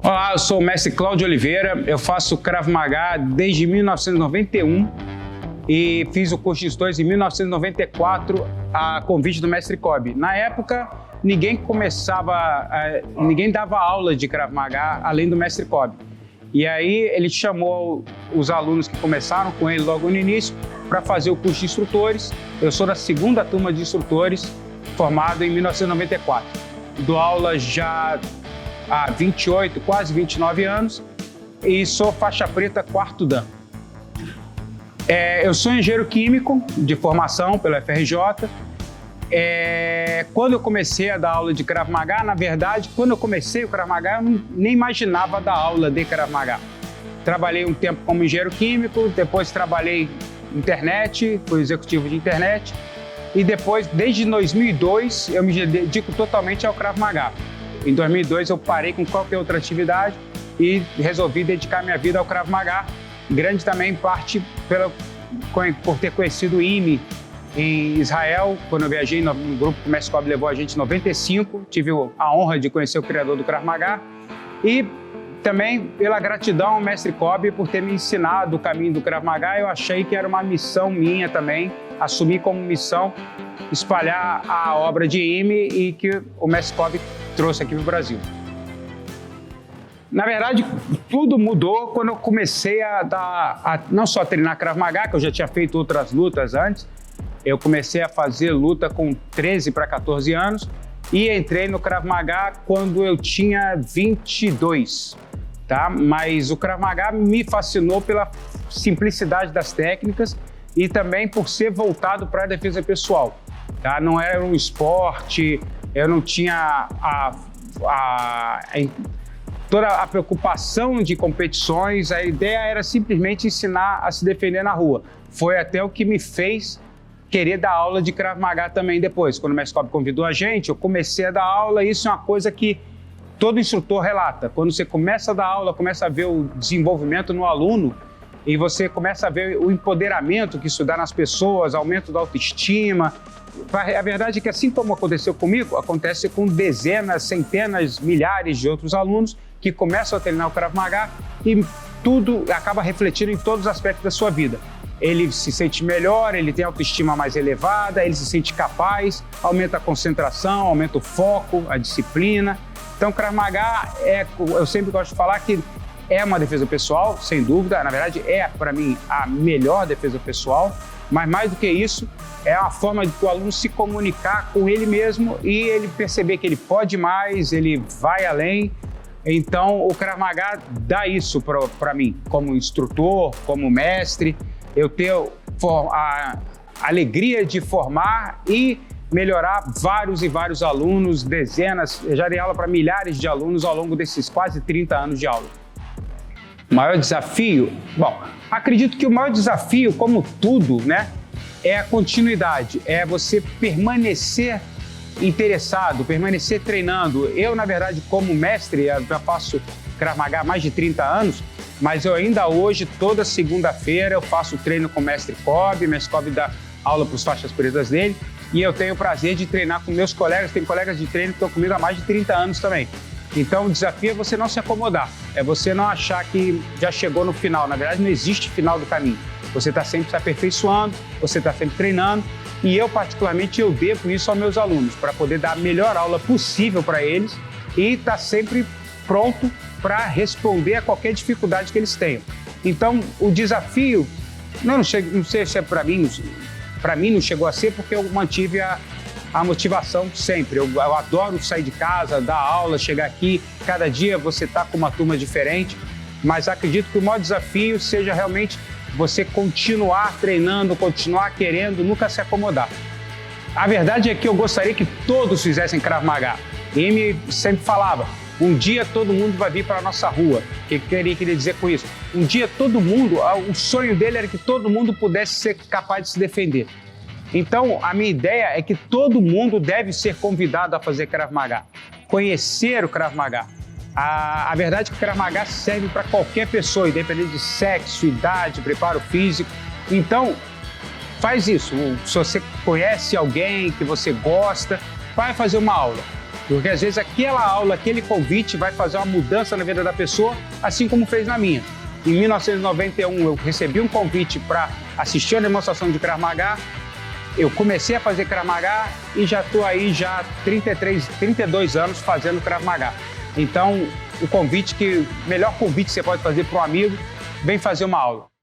Olá, eu sou o mestre Cláudio Oliveira, eu faço Krav Maga desde 1991 e fiz o curso de instrutores em 1994 a convite do mestre Kobe. Na época, ninguém dava aula de Krav Maga além do mestre Kobe. E aí ele chamou os alunos que começaram com ele logo no início para fazer o curso de instrutores. Eu sou da segunda turma de instrutores, formado em 1994. Dou aula já há 28, quase 29 anos e sou faixa preta quarto dan. Eu sou engenheiro químico de formação pela FRJ. Quando eu comecei a dar aula de Krav Maga, na verdade, quando eu comecei o Krav Maga, eu nem imaginava dar aula de Krav Maga. Trabalhei um tempo como engenheiro químico, depois trabalhei internet, fui executivo de internet e depois, desde 2002, eu me dedico totalmente ao Krav Maga. Em 2002 eu parei com qualquer outra atividade e resolvi dedicar minha vida ao Krav Maga. Grande também parte por ter conhecido o IME em Israel, quando eu viajei no grupo que o mestre Kobe levou a gente em 95. Tive a honra de conhecer o criador do Krav Maga e também pela gratidão ao mestre Kobe por ter me ensinado o caminho do Krav Maga. Eu achei que era uma missão minha também, assumi como missão espalhar a obra de IME e que o mestre Kobe trouxe aqui para o Brasil. Na verdade, tudo mudou quando eu comecei não só a treinar Krav Maga, que eu já tinha feito outras lutas antes. Eu comecei a fazer luta com 13 para 14 anos e entrei no Krav Maga quando eu tinha 22, tá? Mas o Krav Maga me fascinou pela simplicidade das técnicas e também por ser voltado para a defesa pessoal, tá? Não era um esporte, eu não tinha toda a preocupação de competições, a ideia era simplesmente ensinar a se defender na rua. Foi até o que me fez querer dar aula de Krav Maga também depois. Quando o mestre Kobe convidou a gente, eu comecei a dar aula e isso é uma coisa que todo instrutor relata. Quando você começa a dar aula, começa a ver o desenvolvimento no aluno e você começa a ver o empoderamento que isso dá nas pessoas, aumento da autoestima. A verdade é que assim como aconteceu comigo, acontece com dezenas, centenas, milhares de outros alunos que começam a treinar o Krav Maga e tudo acaba refletindo em todos os aspectos da sua vida. Ele se sente melhor, ele tem autoestima mais elevada, ele se sente capaz, aumenta a concentração, aumenta o foco, a disciplina. Então, Krav Maga eu sempre gosto de falar que é uma defesa pessoal, sem dúvida. Na verdade, para mim, a melhor defesa pessoal. Mas mais do que isso, é uma forma de o aluno se comunicar com ele mesmo e ele perceber que ele pode mais, ele vai além. Então, o Krav Maga dá isso para mim, como instrutor, como mestre. Eu tenho a alegria de formar e melhorar vários e vários alunos, dezenas, eu já dei aula para milhares de alunos ao longo desses quase 30 anos de aula. O maior desafio? Bom, acredito que o maior desafio, como tudo, né, é a continuidade, é você permanecer interessado, permanecer treinando. Eu, na verdade, como mestre, eu já faço Krav Maga há mais de 30 anos, mas eu ainda hoje, toda segunda-feira, eu faço treino com o mestre Kobe. O mestre Kobe dá aula para os faixas pretas dele e eu tenho o prazer de treinar com meus colegas. Tem colegas de treino que estão comigo há mais de 30 anos também. Então, o desafio é você não se acomodar, é você não achar que já chegou no final. Na verdade, não existe final do caminho. Você está sempre se aperfeiçoando, você está sempre treinando e eu, particularmente, eu devo isso aos meus alunos para poder dar a melhor aula possível para eles e estar sempre pronto para responder a qualquer dificuldade que eles tenham. Então, o desafio, não sei se é para mim não chegou a ser porque eu mantive a motivação sempre. Eu adoro sair de casa, dar aula, chegar aqui, cada dia você está com uma turma diferente, mas acredito que o maior desafio seja realmente você continuar treinando, continuar querendo, nunca se acomodar. A verdade é que eu gostaria que todos fizessem Krav Maga. Ele sempre falava, um dia todo mundo vai vir para a nossa rua. O que ele queria dizer com isso? Um dia todo mundo, o sonho dele era que todo mundo pudesse ser capaz de se defender. Então, a minha ideia é que todo mundo deve ser convidado a fazer Krav Maga, conhecer o Krav Maga. A verdade é que o Krav Maga serve para qualquer pessoa, independente de sexo, idade, preparo físico. Então, faz isso. Se você conhece alguém que você gosta, vai fazer uma aula. Porque às vezes aquela aula, aquele convite vai fazer uma mudança na vida da pessoa, assim como fez na minha. Em 1991 eu recebi um convite para assistir a demonstração de Krav Maga, eu comecei a fazer Krav Maga e já estou aí já 32 anos fazendo Krav Maga. Então, o melhor convite que você pode fazer para um amigo, vem fazer uma aula.